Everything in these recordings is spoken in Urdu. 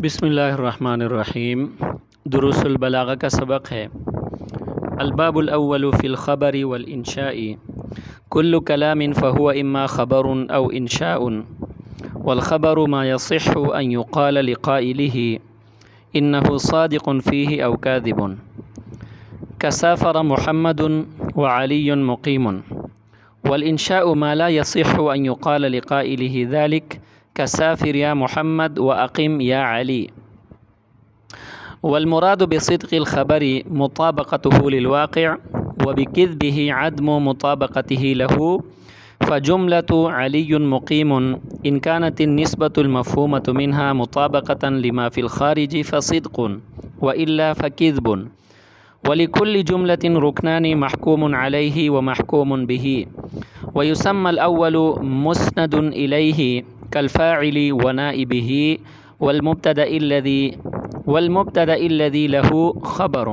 بسم اللہ الرحمن الرحیم۔ دروس البلاغہ کا سبق ہے۔ الباب الاول فی الخبر والانشاء کل کلام فهو اما خبر او انشاء والخبر ما يصح ان يقال لقائله انه صادق فيه او كاذب كسافر محمد وعلي مقيم والانشاء ما لا يصح ان يقال لقائله ذلك كسافر يا محمد وأقم يا علي والمراد بصدق الخبر مطابقته للواقع وبكذبه عدم مطابقته له فجملة علي مقيم إن كانت النسبة المفهومة منها مطابقة لما في الخارج فصدق وإلا فكذب ولكل جملة ركنان محكوم عليه ومحكوم به ويسمى الأول مسند إليه كالفاعل ونائبه والمبتدأ الذي له خبر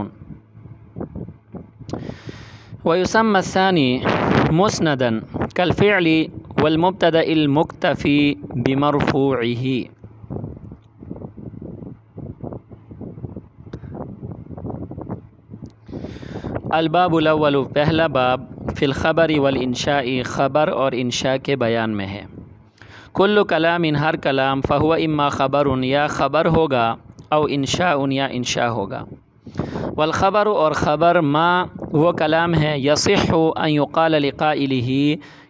ويسمى الثاني مسندا كالفعل والمبتدأ المكتفي بمرفوعه۔ الباب الاول پہلا باب فی الخبر والانشاء خبر اور انشاء کے بیان میں ہے۔ کل کلام ہر کلام فہو اما خبر یا خبر ہوگا او انشاء یا انشاء ہوگا۔ والخبر اور خبر ما وہ کلام ہے یصح ان یقال لقائلہ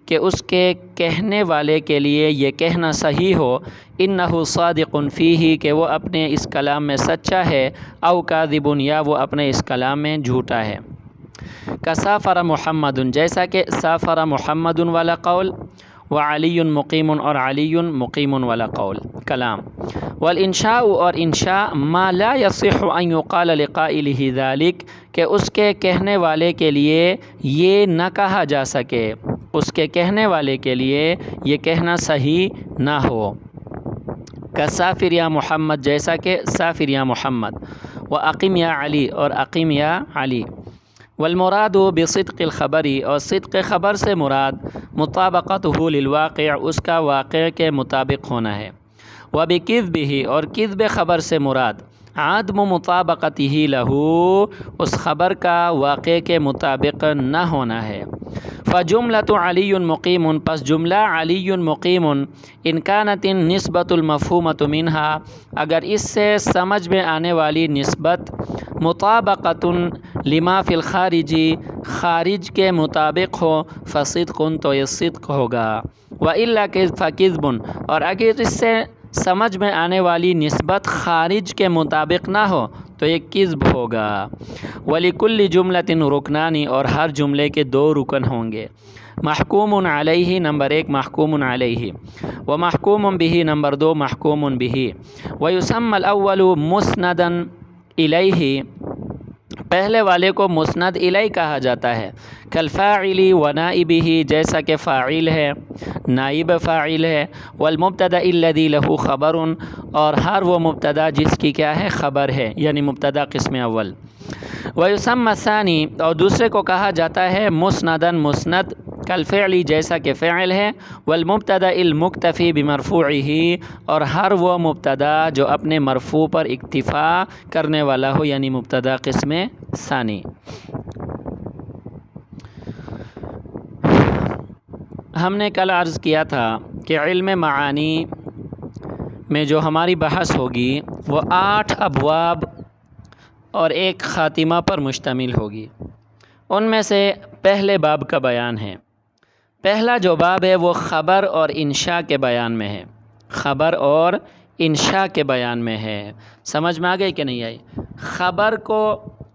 کہ اس کے کہنے والے کے لیے یہ کہنا صحیح ہو انہ صادق فیہ کہ وہ اپنے اس کلام میں سچا ہے او کاذب یا وہ اپنے اس کلام میں جھوٹا ہے۔ کسافر محمد جیسا کہ سافر محمد والا قول وعلی مقیم اور علی مقیم والا قول کلام۔ والانشاء اور انشاء ما لا یصح ان یقال لقائلہ ذلک کہ اس کے کہنے والے کے لیے یہ نہ کہا جا سکے، اس کے کہنے والے کے لیے یہ کہنا صحیح نہ ہو۔ کسافر یا محمد جیسا کہ سافر یا محمد واقم یا علی اور اقیم یا علی۔ والمراد بصدق الخبر اور صدق خبر سے مراد مطابقتہ للواقع اس کا واقع کے مطابق ہونا ہے۔ وبکذبہ اور کذب خبر سے مراد عدم مطابقتہ لہ اس خبر کا واقع کے مطابق نہ ہونا ہے۔ فجملۃ علی مقیم پس جملہ علی مقیم ان کانت النسبۃ المفہومۃ منہا اگر اس سے سمجھ میں آنے والی نسبت مطابقۃ لما فی الخارج خارج کے مطابق ہو فصدق تو یہ صدق ہوگا والا فکذب اور اگر اس سے سمجھ میں آنے والی نسبت خارج کے مطابق نہ ہو تو یہ کذب ہوگا۔ وَلِكُلِّ جُمْلَةٍ رُكْنَانِ اور ہر جملے کے دو رکن ہوں گے۔ محکوم علیہ نمبر 1 محکوم علیہ ومحکوم بہ نمبر 2 محکوم بہ۔ وَيُسَمَّى الْأَوَّلُ مُسْنَدًا إِلَيْهِ پہلے والے کو مسند الیہ کہا جاتا ہے۔ کالفاعل ونائبہ جیسا کہ فاعل ہے نائب فاعل ہے۔ والمبتدأ الذی لہ خبر اور ہر وہ مبتدا جس کی کیا ہے خبر ہے یعنی مبتدا قسم اول۔ ویسمى الثانی اور دوسرے کو کہا جاتا ہے مسندا مسند کالفعل جیسا کہ فعل ہے۔ والمبتدأ المکتفی بمرفوعہ اور ہر وہ مبتدا جو اپنے مرفوع پر اکتفا کرنے والا ہو یعنی مبتدا قسم ثانی۔ ہم نے کل عرض کیا تھا کہ علم معانی میں جو ہماری بحث ہوگی وہ 8 ابواب اور ایک خاتمہ پر مشتمل ہوگی۔ ان میں سے پہلے باب کا بیان ہے۔ پہلا جو باب ہے وہ خبر اور انشاء کے بیان میں ہے، خبر اور انشاء کے بیان میں ہے۔ سمجھ میں آ گئی کہ نہیں آئی؟ خبر کو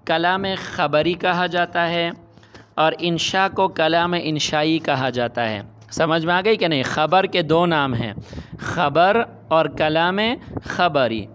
کلام خبری کہا جاتا ہے اور انشاء کو کلام انشائی کہا جاتا ہے۔ سمجھ میں آ گئی کہ نہیں؟ خبر کے 2 نام ہیں، خبر اور کلام خبری۔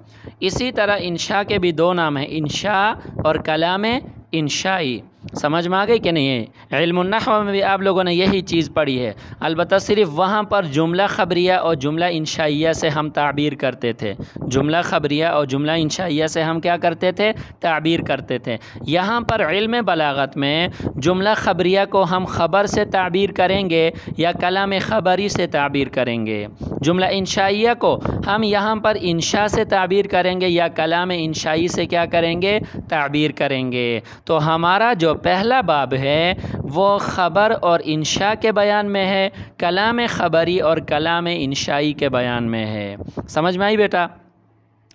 اسی طرح انشاء کے بھی 2 نام ہیں، انشاء اور کلام انشائی۔ سمجھ میں آ گئی کہ نہیں ہے؟ علم النحو میں بھی آپ لوگوں نے یہی چیز پڑھی ہے، البتہ صرف وہاں پر جملہ خبریہ اور جملہ انشائیہ سے ہم تعبیر کرتے تھے، جملہ خبریہ اور جملہ انشائیہ سے ہم کیا کرتے تھے؟ تعبیر کرتے تھے۔ یہاں پر علم بلاغت میں جملہ خبریہ کو ہم خبر سے تعبیر کریں گے یا کلام خبری سے تعبیر کریں گے، جملہ انشائیہ کو ہم یہاں پر انشاء سے تعبیر کریں گے یا کلام انشائی سے کیا کریں گے؟ تعبیر کریں گے۔ تو ہمارا جو پہلا باب ہے وہ خبر اور انشاء کے بیان میں ہے، کلام خبری اور کلام انشائی کے بیان میں ہے۔ سمجھ میں آئی بیٹا؟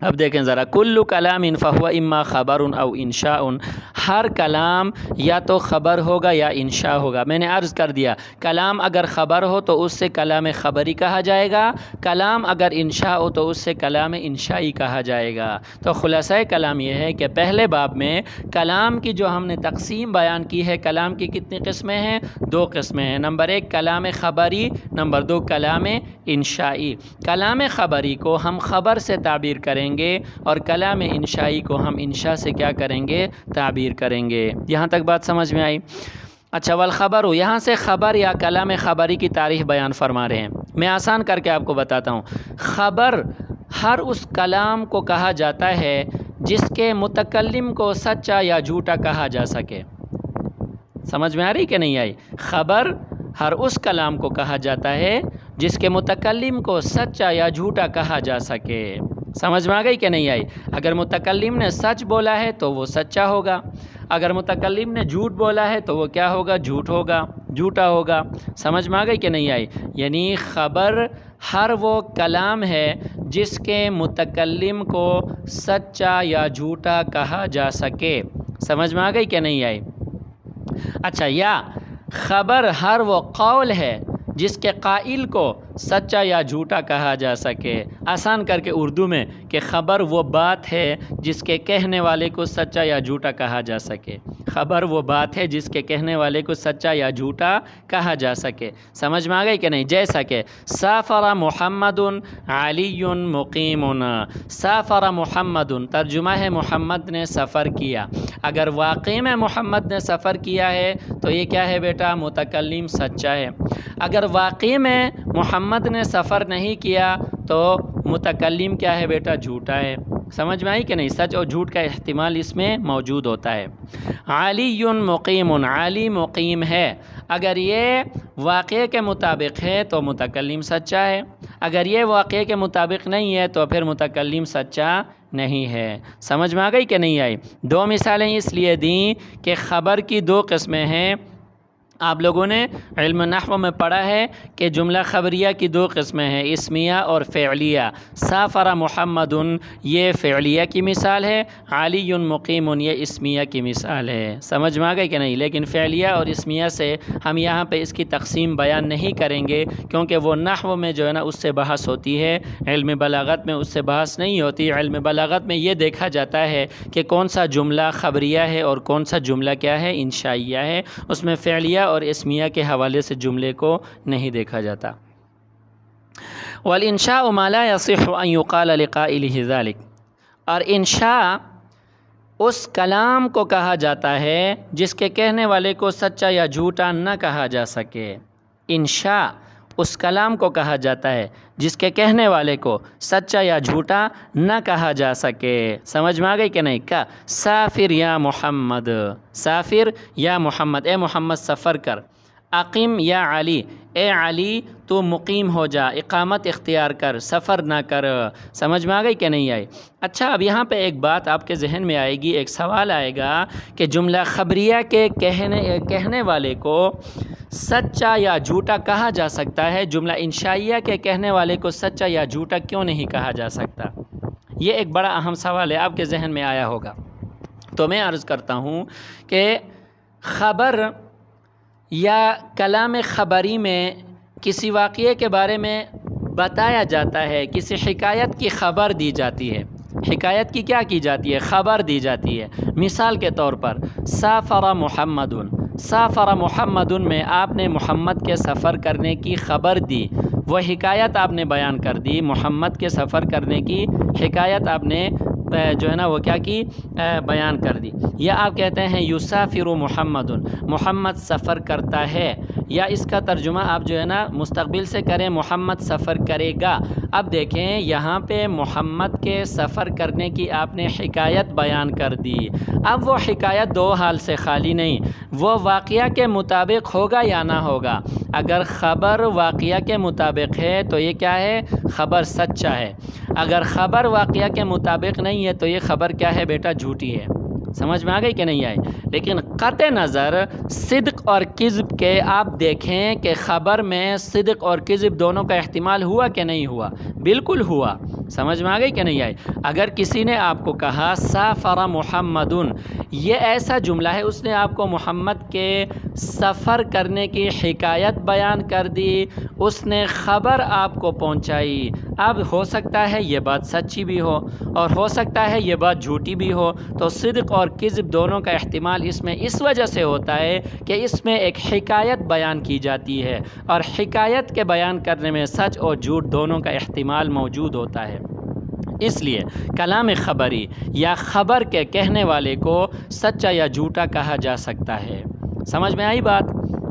اب دیکھیں ذرا، کل کلام فہو اما خبر او انشاء، ہر کلام یا تو خبر ہوگا یا انشاء ہوگا۔ میں نے عرض کر دیا کلام اگر خبر ہو تو اس سے کلام خبری کہا جائے گا، کلام اگر انشاء ہو تو اس سے کلام انشائی کہا جائے گا۔ تو خلاصہ کلام یہ ہے کہ پہلے باب میں کلام کی جو ہم نے تقسیم بیان کی ہے، کلام کی کتنی قسمیں ہیں؟ 2 قسمیں ہیں۔ نمبر 1 کلام خبری، نمبر 2 کلام انشائی۔ کلام خبری کو ہم خبر سے تعبیر کریں گے اور کلام انشائی کو ہم انشاء سے کیا کریں گے؟ تعبیر کریں گے۔ یہاں تک بات سمجھ میں آئی؟ اچھا، والخبر، یہاں سے خبر یا کلام خبری کی تعریف بیان فرما رہے ہیں۔ میں آسان کر کے آپ کو بتاتا ہوں۔ خبر ہر اس کلام کو کہا جاتا ہے جس کے متکلم کو سچا یا جھوٹا کہا جا سکے۔ سمجھ میں آ رہی کہ نہیں آئی؟ خبر ہر اس کلام کو کہا جاتا ہے جس کے متکلم کو سچا یا جھوٹا کہا جا سکے۔ سمجھ میں آ گئی کہ نہیں آئی؟ اگر متکلم نے سچ بولا ہے تو وہ سچا ہوگا، اگر متکلم نے جھوٹ بولا ہے تو وہ کیا ہوگا؟ جھوٹا ہوگا۔ سمجھ میں آ گئی کہ نہیں آئی؟ یعنی خبر ہر وہ کلام ہے جس کے متکلم کو سچا یا جھوٹا کہا جا سکے۔ سمجھ میں آ گئی کہ نہیں آئی؟ اچھا، یا خبر ہر وہ قول ہے جس کے قائل کو سچا یا جھوٹا کہا جا سکے۔ آسان کر کے اردو میں کہ خبر وہ بات ہے جس کے کہنے والے کو سچا یا جھوٹا کہا جا سکے۔ خبر وہ بات ہے جس کے کہنے والے کو سچا یا جھوٹا کہا جا سکے۔ سمجھ میں آ گئی کہ نہیں؟ جیسا کہ سافر محمد علی مقیم، سافر محمد ترجمہ ہے محمد نے سفر کیا۔ اگر واقعی میں محمد نے سفر کیا ہے تو یہ کیا ہے بیٹا؟ متکلم سچا ہے۔ اگر واقعی میں محمد نے سفر نہیں کیا تو متکلم کیا ہے بیٹا؟ جھوٹا ہے۔ سمجھ میں آئی کہ نہیں؟ سچ اور جھوٹ کا احتمال اس میں موجود ہوتا ہے۔ علی مقیم، علی مقیم ہے، اگر یہ واقعے کے مطابق ہے تو متکلم سچا ہے، اگر یہ واقعے کے مطابق نہیں ہے تو پھر متکلم سچا نہیں ہے۔ سمجھ میں آ گئی کہ نہیں آئی؟ 2 مثالیں اس لیے دیں کہ خبر کی 2 قسمیں ہیں۔ آپ لوگوں نے علم نحو میں پڑھا ہے کہ جملہ خبریہ کی 2 قسمیں ہیں، اسمیہ اور فعلیہ۔ سافر محمد یہ فعلیہ کی مثال ہے، علی مقیم یہ اسمیہ کی مثال ہے۔ سمجھ میں آ گئی کہ نہیں؟ لیکن فعلیہ اور اسمیہ سے ہم یہاں پہ اس کی تقسیم بیان نہیں کریں گے کیونکہ وہ نحو میں جو ہے نا اس سے بحث ہوتی ہے، علم بلاغت میں اس سے بحث نہیں ہوتی۔ علم بلاغت میں یہ دیکھا جاتا ہے کہ کون سا جملہ خبریہ ہے اور کون سا جملہ کیا ہے؟ انشائیہ ہے۔ اس میں فعلیہ اور اسمیہ کے حوالے سے جملے کو نہیں دیکھا جاتا۔ والانشاء ما لا يصح ان يقال لقائله ذلك، اور انشاء اس کلام کو کہا جاتا ہے جس کے کہنے والے کو سچا یا جھوٹا نہ کہا جا سکے۔ انشاء اس کلام کو کہا جاتا ہے جس کے کہنے والے کو سچا یا جھوٹا نہ کہا جا سکے۔ سمجھ میں آ گئی کہ نہیں؟ کا سافر یا محمد، سافر یا محمد، اے محمد سفر کر۔ اقیم یا علی، اے علی تو مقیم ہو جا، اقامت اختیار کر، سفر نہ کر۔ سمجھ میں آ گئی کہ نہیں آئی؟ اچھا، اب یہاں پہ ایک بات آپ کے ذہن میں آئے گی، ایک سوال آئے گا کہ جملہ خبریہ کے کہنے والے کو سچا یا جھوٹا کہا جا سکتا ہے، جملہ انشائیہ کے کہنے والے کو سچا یا جھوٹا کیوں نہیں کہا جا سکتا؟ یہ ایک بڑا اہم سوال ہے، آپ کے ذہن میں آیا ہوگا۔ تو میں عرض کرتا ہوں کہ خبر یا کلام خبری میں کسی واقعے کے بارے میں بتایا جاتا ہے، کسی حکایت کی خبر دی جاتی ہے۔ حکایت کی کیا کی جاتی ہے؟ خبر دی جاتی ہے۔ مثال کے طور پر سافر محمد، سافر محمد میں آپ نے محمد کے سفر کرنے کی خبر دی، وہ حکایت آپ نے بیان کر دی، محمد کے سفر کرنے کی حکایت آپ نے جو ہے نا وہ کیا کی بیان کر دی. یا آپ کہتے ہیں یسافر محمد، محمد سفر کرتا ہے، یا اس کا ترجمہ آپ جو ہے نا مستقبل سے کریں محمد سفر کرے گا. اب دیکھیں یہاں پہ محمد کے سفر کرنے کی آپ نے حکایت بیان کر دی. اب وہ حکایت دو حال سے خالی نہیں، وہ واقعہ کے مطابق ہوگا یا نہ ہوگا. اگر خبر واقعہ کے مطابق ہے تو یہ کیا ہے؟ خبر سچا ہے. اگر خبر واقعہ کے مطابق نہیں ہے تو یہ خبر کیا ہے بیٹا؟ جھوٹی ہے. سمجھ میں آ گئی کہ نہیں آئی؟ لیکن قطع نظر صدق اور کذب کے آپ دیکھیں کہ خبر میں صدق اور کذب دونوں کا احتمال ہوا کہ نہیں ہوا؟ بالکل ہوا. سمجھ میں آ گئی کہ نہیں آئی؟ اگر کسی نے آپ کو کہا سافر محمدن، یہ ایسا جملہ ہے، اس نے آپ کو محمد کے سفر کرنے کی حکایت بیان کر دی، اس نے خبر آپ کو پہنچائی. اب ہو سکتا ہے یہ بات سچی بھی ہو اور ہو سکتا ہے یہ بات جھوٹی بھی ہو. تو صدق اور کذب دونوں کا احتمال اس میں اس وجہ سے ہوتا ہے کہ اس میں ایک حکایت بیان کی جاتی ہے، اور حکایت کے بیان کرنے میں سچ اور جھوٹ دونوں کا احتمال موجود ہوتا ہے. اس لیے کلام خبری یا خبر کے کہنے والے کو سچا یا جھوٹا کہا جا سکتا ہے. سمجھ میں آئی بات؟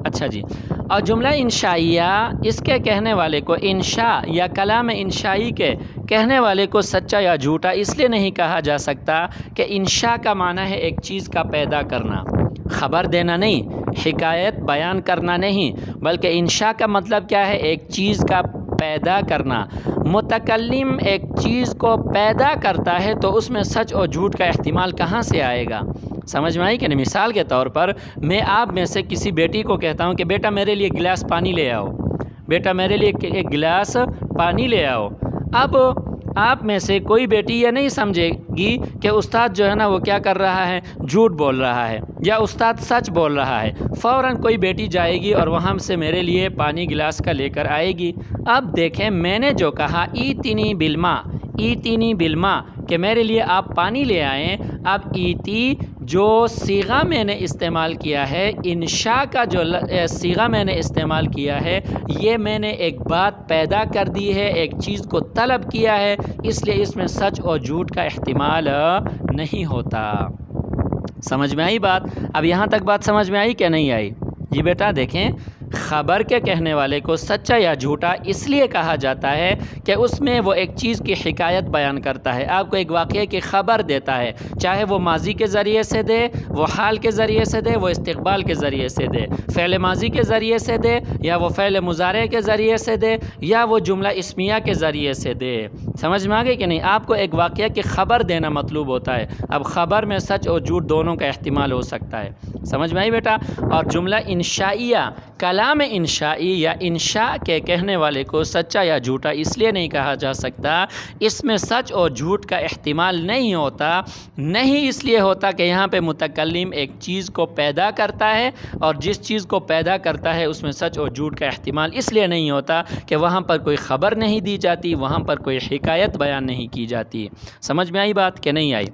اچھا جی. اور جملہ انشائیہ، اس کے کہنے والے کو انشاء یا کلام انشائی کے کہنے والے کو سچا یا جھوٹا اس لیے نہیں کہا جا سکتا کہ انشاء کا معنی ہے ایک چیز کا پیدا کرنا، خبر دینا نہیں، حکایت بیان کرنا نہیں، بلکہ انشاء کا مطلب کیا ہے؟ ایک چیز کا پیدا کرنا. متکلم ایک چیز کو پیدا کرتا ہے تو اس میں سچ اور جھوٹ کا احتمال کہاں سے آئے گا؟ سمجھ میں آئی کہ نہیں؟ مثال کے طور پر میں آپ میں سے کسی بیٹی کو کہتا ہوں کہ بیٹا میرے لیے گلاس پانی لے آؤ، بیٹا میرے لیے ایک گلاس پانی لے آؤ. اب آپ میں سے کوئی بیٹی یہ نہیں سمجھے گی کہ استاد جو ہے نا وہ کیا کر رہا ہے؟ جھوٹ بول رہا ہے، یا استاد سچ بول رہا ہے. فوراً کوئی بیٹی جائے گی اور وہاں سے میرے لیے پانی گلاس کا لے کر آئے گی. اب دیکھیں میں نے جو کہا ایتنی بالماء، ایتنی بالماء کہ میرے لیے آپ پانی لے آئیں. اب ایتی جو صیغہ میں نے استعمال کیا ہے، انشاء کا جو صیغہ میں نے استعمال کیا ہے، یہ میں نے ایک بات پیدا کر دی ہے، ایک چیز کو طلب کیا ہے، اس لیے اس میں سچ اور جھوٹ کا احتمال نہیں ہوتا. سمجھ میں آئی بات؟ اب یہاں تک بات سمجھ میں آئی کہ نہیں آئی؟ جی بیٹا دیکھیں، خبر کے کہنے والے کو سچا یا جھوٹا اس لیے کہا جاتا ہے کہ اس میں وہ ایک چیز کی حکایت بیان کرتا ہے، آپ کو ایک واقعے کی خبر دیتا ہے، چاہے وہ ماضی کے ذریعے سے دے، وہ حال کے ذریعے سے دے، وہ استقبال کے ذریعے سے دے، فعل ماضی کے ذریعے سے دے، یا وہ فعل مضارع کے ذریعے سے دے، یا وہ جملہ اسمیہ کے ذریعے سے دے. سمجھ میں آ گئی کہ نہیں؟ آپ کو ایک واقعہ کی خبر دینا مطلوب ہوتا ہے. اب خبر میں سچ اور جھوٹ دونوں کا احتمال ہو سکتا ہے. سمجھ میں آئی بیٹا؟ اور جملہ انشائیہ، کلام انشائی یا انشاء کے کہنے والے کو سچا یا جھوٹا اس لیے نہیں کہا جا سکتا، اس میں سچ اور جھوٹ کا احتمال نہیں ہوتا. نہیں اس لیے ہوتا کہ یہاں پہ متکلم ایک چیز کو پیدا کرتا ہے، اور جس چیز کو پیدا کرتا ہے اس میں سچ اور جھوٹ کا احتمال اس لیے نہیں ہوتا کہ وہاں پر کوئی خبر نہیں دی جاتی، وہاں پر کوئی حکایت بیان نہیں کی جاتی. سمجھ میں آئی بات کہ نہیں آئی؟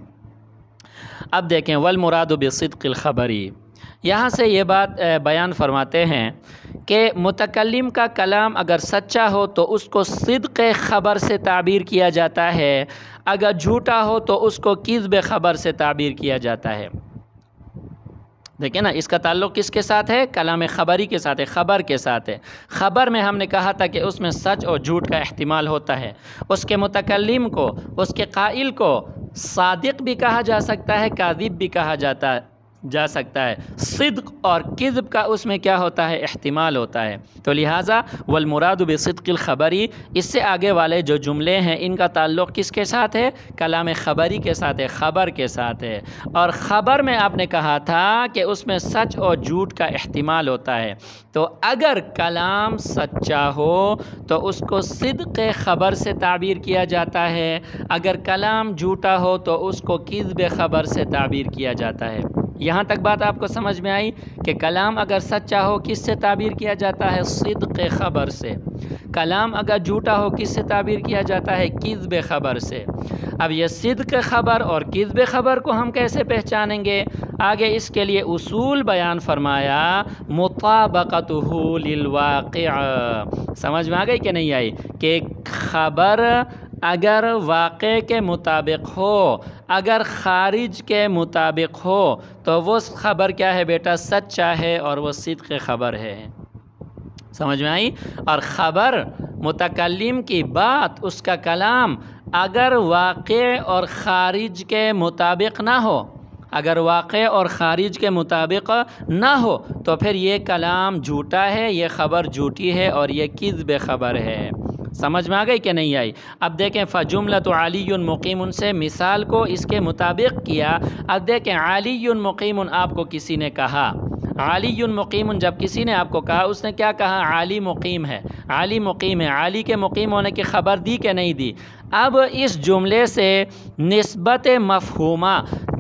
اب دیکھیں والمراد بصدق الخبری، یہاں سے یہ بات بیان فرماتے ہیں کہ متکلم کا کلام اگر سچا ہو تو اس کو صدق خبر سے تعبیر کیا جاتا ہے، اگر جھوٹا ہو تو اس کو کذب خبر سے تعبیر کیا جاتا ہے. دیکھیں نا، اس کا تعلق کس کے ساتھ ہے؟ کلام خبری کے ساتھ ہے، خبر کے ساتھ ہے. خبر میں ہم نے کہا تھا کہ اس میں سچ اور جھوٹ کا احتمال ہوتا ہے. اس کے متکلم کو، اس کے قائل کو صادق بھی کہا جا سکتا ہے، کاذب بھی کہا جا سکتا ہے. صدق اور کذب کا اس میں کیا ہوتا ہے؟ احتمال ہوتا ہے. تو لہٰذا والمراد بصدق الخبری، اس سے آگے والے جو جملے ہیں ان کا تعلق کس کے ساتھ ہے؟ کلام خبری کے ساتھ ہے، خبر کے ساتھ ہے. اور خبر میں آپ نے کہا تھا کہ اس میں سچ اور جھوٹ کا احتمال ہوتا ہے. تو اگر کلام سچا ہو تو اس کو صدق خبر سے تعبیر کیا جاتا ہے، اگر کلام جھوٹا ہو تو اس کو کذب خبر سے تعبیر کیا جاتا ہے. یہاں تک بات آپ کو سمجھ میں آئی کہ کلام اگر سچا ہو کس سے تعبیر کیا جاتا ہے؟ صدق خبر سے. کلام اگر جھوٹا ہو کس سے تعبیر کیا جاتا ہے؟ کذب خبر سے. اب یہ صدق خبر اور کذب خبر کو ہم کیسے پہچانیں گے؟ آگے اس کے لیے اصول بیان فرمایا، مطابقتہ للواقع. سمجھ میں آ گئی کہ نہیں آئی؟ کہ خبر اگر واقع کے مطابق ہو، اگر خارج کے مطابق ہو تو وہ خبر کیا ہے بیٹا؟ سچا ہے اور وہ صدق خبر ہے۔ سمجھ میں آئی؟ اور خبر متکلم کی بات، اس کا کلام اگر واقع اور خارج کے مطابق نہ ہو، اگر واقع اور خارج کے مطابق نہ ہو تو پھر یہ کلام جھوٹا ہے، یہ خبر جھوٹی ہے اور یہ کذب خبر ہے۔ سمجھ میں آ گئی کہ نہیں آئی؟ اب دیکھیں فجملۃ علی مقیم سے مثال کو اس کے مطابق کیا۔ اب دیکھیں علی مقیم آپ کو کسی نے کہا، علی مقیم جب کسی نے آپ کو کہا، اس نے کیا کہا؟ علی مقیم ہے، علی مقیم ہے۔ علی کے مقیم ہونے کی خبر دی کہ نہیں دی؟ اب اس جملے سے نسبت مفہومہ،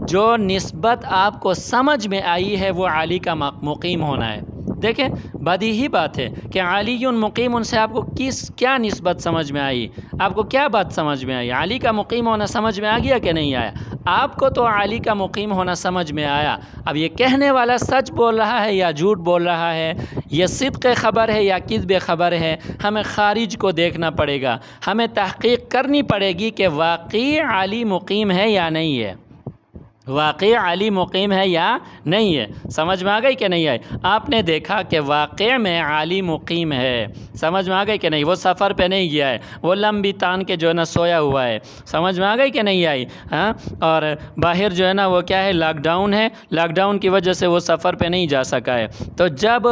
جو نسبت آپ کو سمجھ میں آئی ہے وہ علی کا مقیم ہونا ہے۔ دیکھیں بدیہی بات ہے کہ علی مقیم سے آپ کو کیا نسبت سمجھ میں آئی؟ آپ کو کیا بات سمجھ میں آئی؟ علی کا مقیم ہونا سمجھ میں آ گیا کہ نہیں آیا؟ آپ کو تو علی کا مقیم ہونا سمجھ میں آیا۔ اب یہ کہنے والا سچ بول رہا ہے یا جھوٹ بول رہا ہے، یہ صدق خبر ہے یا کذب خبر ہے، ہمیں خارج کو دیکھنا پڑے گا، ہمیں تحقیق کرنی پڑے گی کہ واقعی علی مقیم ہے یا نہیں ہے، واقعی علی مقیم ہے یا نہیں ہے۔ سمجھ میں آ گئی کہ نہیں آئی؟ آپ نے دیکھا کہ واقع میں علی مقیم ہے، سمجھ میں آ گئی کہ نہیں؟ وہ سفر پہ نہیں گیا ہے، وہ لمبی تان کے جو ہے نا سویا ہوا ہے، سمجھ میں آ گئی کہ نہیں آئی؟ ہاں، اور باہر جو ہے نا وہ کیا ہے؟ لاک ڈاؤن ہے، لاک ڈاؤن کی وجہ سے وہ سفر پہ نہیں جا سکا ہے۔ تو جب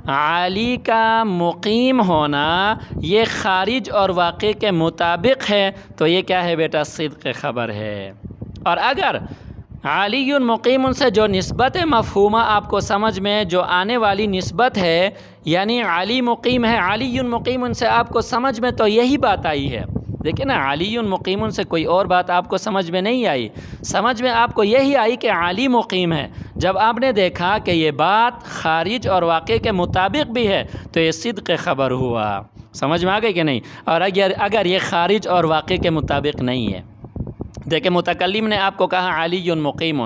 علی کا مقیم ہونا یہ خارج اور واقع کے مطابق ہے تو یہ کیا ہے بیٹا؟ صدق خبر ہے۔ اور اگر علی مقیم سے جو نسبت مفہومہ آپ کو سمجھ میں جو آنے والی نسبت ہے، یعنی علی مقیم ہے، علی مقیم سے آپ کو سمجھ میں تو یہی بات آئی ہے۔ دیکھیں نا، علی مقیم سے کوئی اور بات آپ کو سمجھ میں نہیں آئی، سمجھ میں آپ کو یہی آئی کہ علی مقیم ہے۔ جب آپ نے دیکھا کہ یہ بات خارج اور واقع کے مطابق بھی ہے تو یہ صدق خبر ہوا۔ سمجھ میں آ گئی کہ نہیں؟ اور اگر یہ خارج اور واقع کے مطابق نہیں ہے، دیکھیں متکلم نے آپ کو کہا علی مقیم،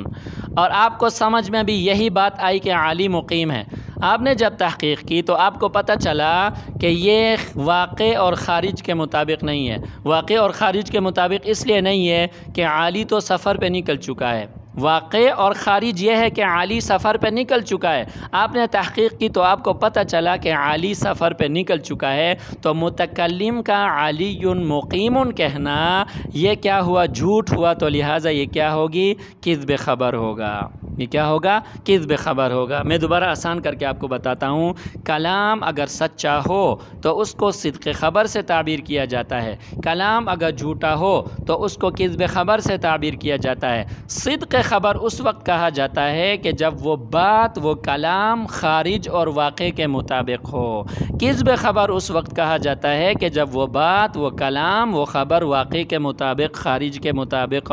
اور آپ کو سمجھ میں بھی یہی بات آئی کہ علی مقیم ہے۔ آپ نے جب تحقیق کی تو آپ کو پتہ چلا کہ یہ واقع اور خارج کے مطابق نہیں ہے۔ واقع اور خارج کے مطابق اس لیے نہیں ہے کہ علی تو سفر پہ نکل چکا ہے، واقع اور خارج یہ ہے کہ علی سفر پہ نکل چکا ہے۔ آپ نے تحقیق کی تو آپ کو پتہ چلا کہ علی سفر پہ نکل چکا ہے، تو متکلم کا علی مقیم کہنا یہ کیا ہوا؟ جھوٹ ہوا، تو لہٰذا یہ کیا ہوگی؟ کذب خبر ہوگا۔ یہ کیا ہوگا؟ کذب خبر ہوگا۔ میں دوبارہ آسان کر کے آپ کو بتاتا ہوں، کلام اگر سچا ہو تو اس کو صدق خبر سے تعبیر کیا جاتا ہے، کلام اگر جھوٹا ہو تو اس کو کذب خبر سے تعبیر کیا جاتا ہے۔ صدق خبر اس وقت کہا جاتا ہے کہ جب وہ بات، وہ کلام خارج اور واقع کے مطابق ہو۔ کذب خبر اس وقت کہا جاتا ہے کہ جب وہ بات، وہ کلام، وہ خبر واقع کے مطابق، خارج کے مطابق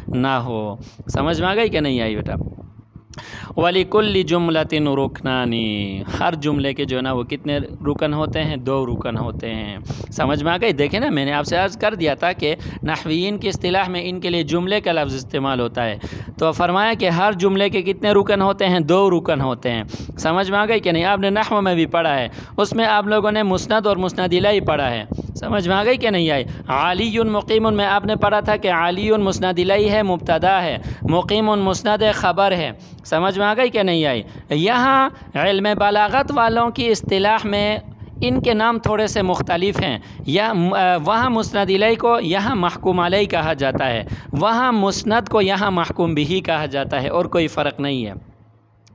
نہ ہو۔ سمجھ میں آ گئی کہ نہیں آئی بیٹا؟ وَلِكُلِّ جُمْلَةٍ رُكْنَانِ، ہر جملے کے جو ہے نا وہ کتنے رکن ہوتے ہیں؟ 2 رکن ہوتے ہیں۔ سمجھ میں آ گئی؟ دیکھیں نا، میں نے آپ سے عرض کر دیا تھا کہ نحویین کی اصطلاح میں ان کے لیے جملے کا لفظ استعمال ہوتا ہے، تو فرمایا کہ ہر جملے کے کتنے رکن ہوتے ہیں؟ 2 رکن ہوتے ہیں۔ سمجھ میں آ گئی کہ نہیں؟ آپ نے نحو میں بھی پڑھا ہے، اس میں آپ لوگوں نے مسند اور مسند الیہ پڑھا ہے۔ سمجھ میں آ گئی کہ نہیں آئی؟ علی مقیم میں آپ نے پڑھا تھا کہ علی مسند الیہ ہے، مبتدا ہے، مقیم مسند خبر ہے۔ سمجھ میں آ گئی کہ نہیں آئی؟ یہاں علم بلاغت والوں کی اصطلاح میں ان کے نام تھوڑے سے مختلف ہیں، وہاں مسند الیہ کو یہاں محکوم علیہ کہا جاتا ہے، وہاں مسند کو یہاں محکوم بہ کہا جاتا ہے، اور کوئی فرق نہیں ہے۔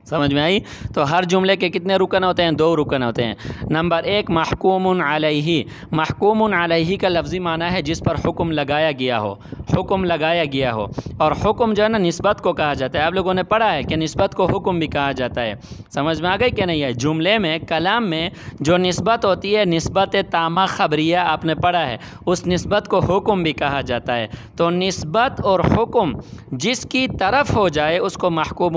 سمجھ میں آئی؟ تو ہر جملے کے کتنے رکن ہوتے ہیں؟ 2 رکن ہوتے ہیں۔ نمبر 1 محکوم علیہ، محکوم علیہ کا لفظی معنی ہے جس پر حکم لگایا گیا ہو، حکم لگایا گیا ہو، اور حکم جو ہے نا نسبت کو کہا جاتا ہے۔ آپ لوگوں نے پڑھا ہے کہ نسبت کو حکم بھی کہا جاتا ہے۔ سمجھ میں آ گئی کہ نہیں ہے؟ جملے میں، کلام میں جو نسبت ہوتی ہے، نسبت تامہ خبریہ آپ نے پڑھا ہے، اس نسبت کو حکم بھی کہا جاتا ہے۔ تو نسبت اور حکم جس کی طرف ہو جائے اس کو محکوم